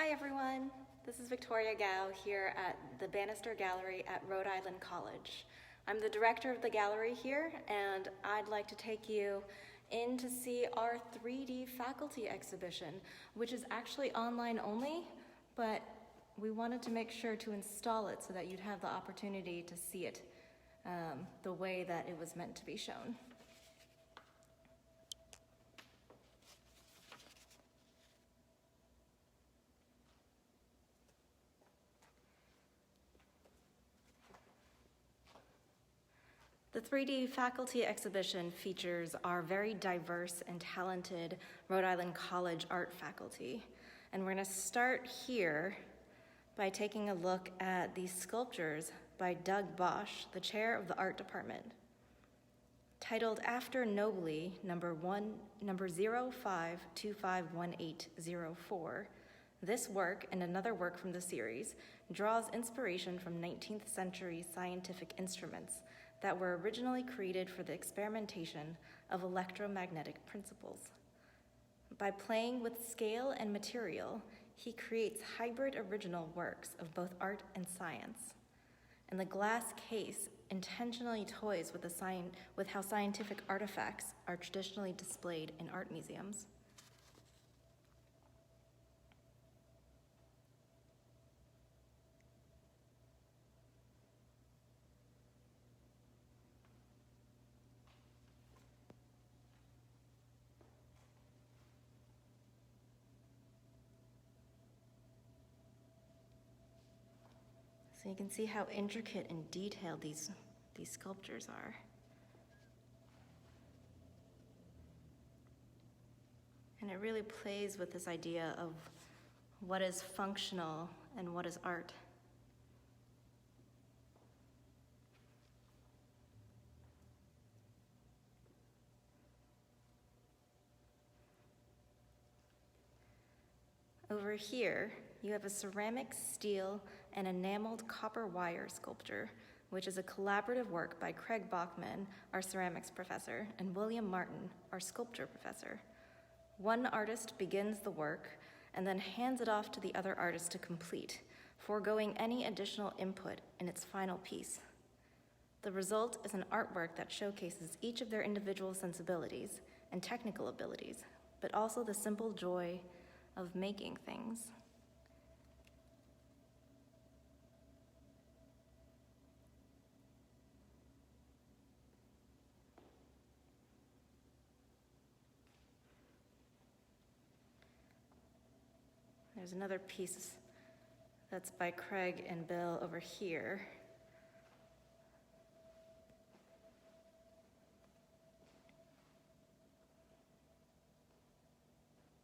Hi everyone, this is Victoria Gao here at the Bannister Gallery at Rhode Island College. I'm the director of the gallery here, and I'd like to take you in to see our 3D faculty exhibition, which is actually online only, but we wanted to make sure to install it so that you'd have the opportunity to see it the way that it was meant to be shown. The 3D faculty exhibition features our very diverse and talented Rhode Island College art faculty. And we're going to start here by taking a look at these sculptures by Dougosh, the chair of the art department. Titled After Nobly, number 05251804, this work and another work from the series draws inspiration from 19th century scientific instruments that were originally created for the experimentation of electromagnetic principles. By playing with scale and material, he creates hybrid original works of both art and science. And the glass case intentionally toys with how scientific artifacts are traditionally displayed in art museums. So you can see how intricate and detailed these sculptures are. And it really plays with this idea of what is functional and what is art. Over here, you have a ceramic, steel, and enameled copper wire sculpture, which is a collaborative work by Craig Bachmann, our ceramics professor, and William Martin, our sculpture professor. One artist begins the work and then hands it off to the other artist to complete, foregoing any additional input in its final piece. The result is an artwork that showcases each of their individual sensibilities and technical abilities, but also the simple joy of making things. There's another piece that's by Craig and Bill over here.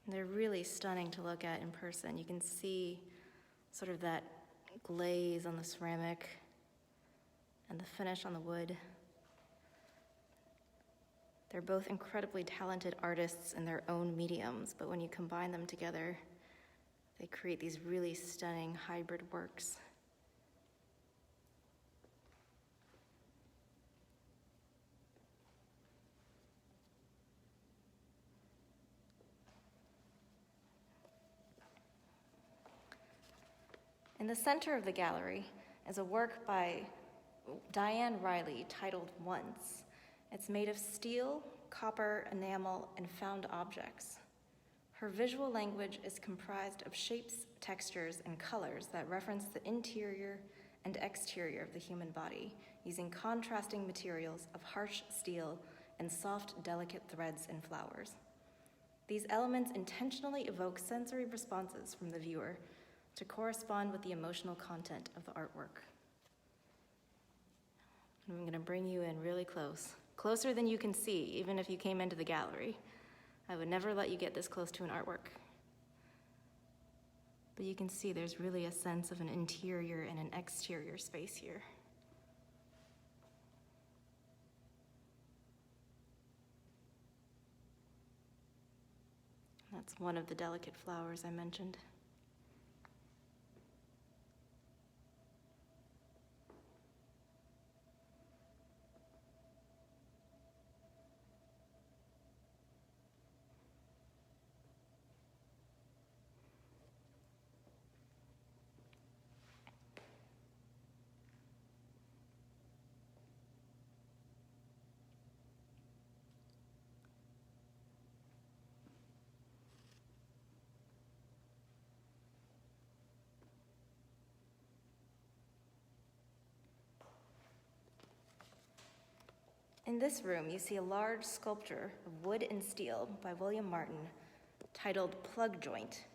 They're really stunning to look at in person. You can see sort of that glaze on the ceramic and the finish on the wood. They're both incredibly talented artists in their own mediums, but when you combine them together, they create these really stunning hybrid works. In the center of the gallery is a work by Diane Riley titled Once. It's made of steel, copper, enamel, and found objects. Her visual language is comprised of shapes, textures, and colors that reference the interior and exterior of the human body, using contrasting materials of harsh steel and soft, delicate threads and flowers. These elements intentionally evoke sensory responses from the viewer to correspond with the emotional content of the artwork. I'm going to bring you in really close, closer than you can see, even if you came into the gallery. I would never let you get this close to an artwork. But you can see there's really a sense of an interior and an exterior space here. That's one of the delicate flowers I mentioned. In this room, you see a large sculpture of wood and steel by William Martin titled Plug Joint.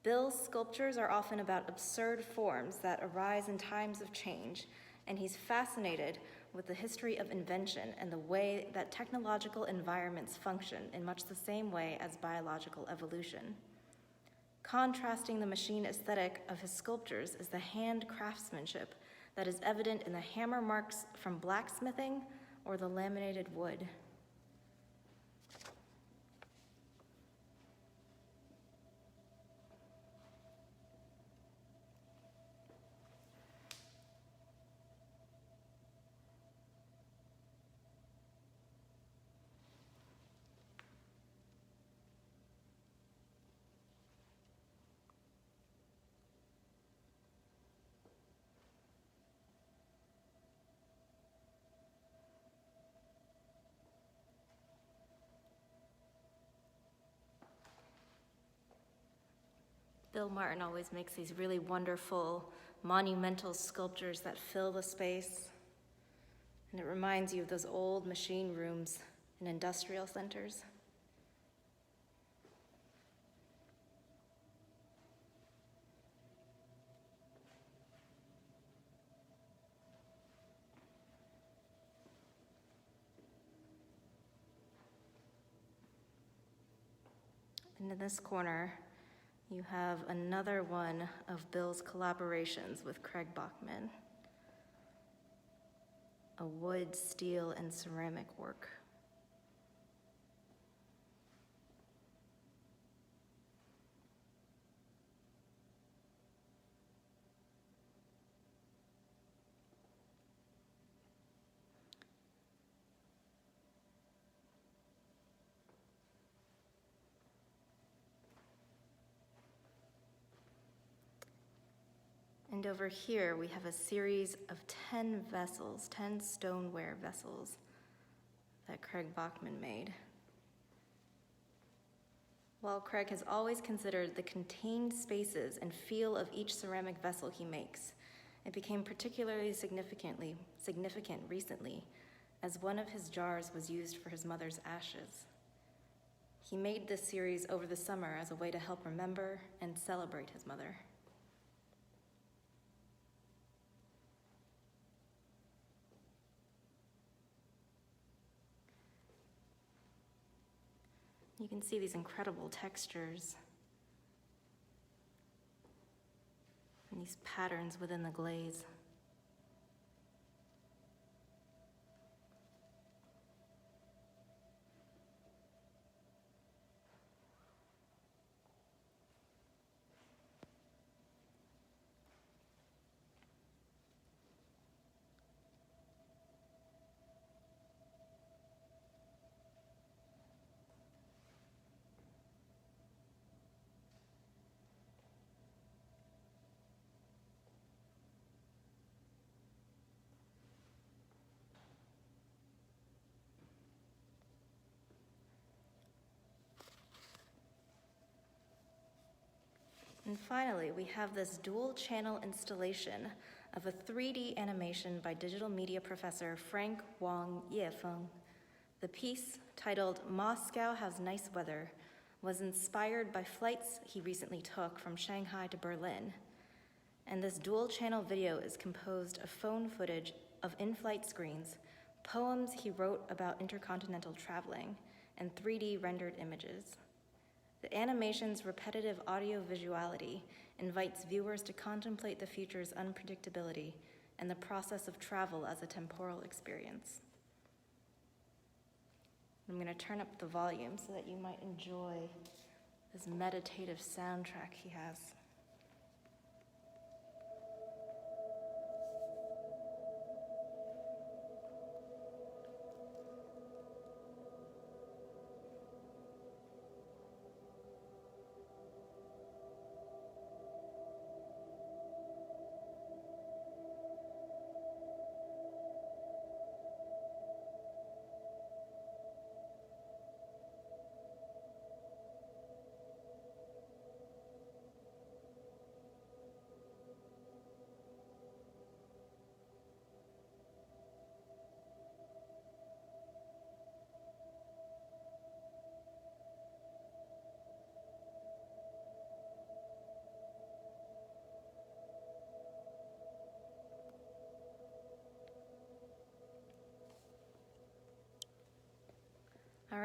Bill's sculptures are often about absurd forms that arise in times of change, and he's fascinated with the history of invention and the way that technological environments function in much the same way as biological evolution. Contrasting the machine aesthetic of his sculptures is the hand craftsmanship that is evident in the hammer marks from blacksmithing or the laminated wood. Bill Martin always makes these really wonderful, monumental sculptures that fill the space. And it reminds you of those old machine rooms in industrial centers. And in this corner, you have another one of Bill's collaborations with Craig Bachmann, a wood, steel, and ceramic work. And over here, we have a series of 10 vessels, 10 stoneware vessels that Craig Bachmann made. While Craig has always considered the contained spaces and feel of each ceramic vessel he makes, it became particularly significant recently, as one of his jars was used for his mother's ashes. He made this series over the summer as a way to help remember and celebrate his mother. You can see these incredible textures and these patterns within the glaze. And finally, we have this dual-channel installation of a 3D animation by digital media professor Frank Wang Yefeng. The piece, titled Moscow Has Nice Weather, was inspired by flights he recently took from Shanghai to Berlin. And this dual-channel video is composed of phone footage of in-flight screens, poems he wrote about intercontinental traveling, and 3D rendered images. The animation's repetitive audio visuality invites viewers to contemplate the future's unpredictability and the process of travel as a temporal experience. I'm going to turn up the volume so that you might enjoy this meditative soundtrack he has.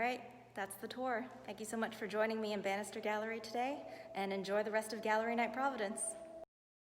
right, that's the tour. Thank you so much for joining me in Bannister Gallery today, and enjoy the rest of Gallery Night Providence.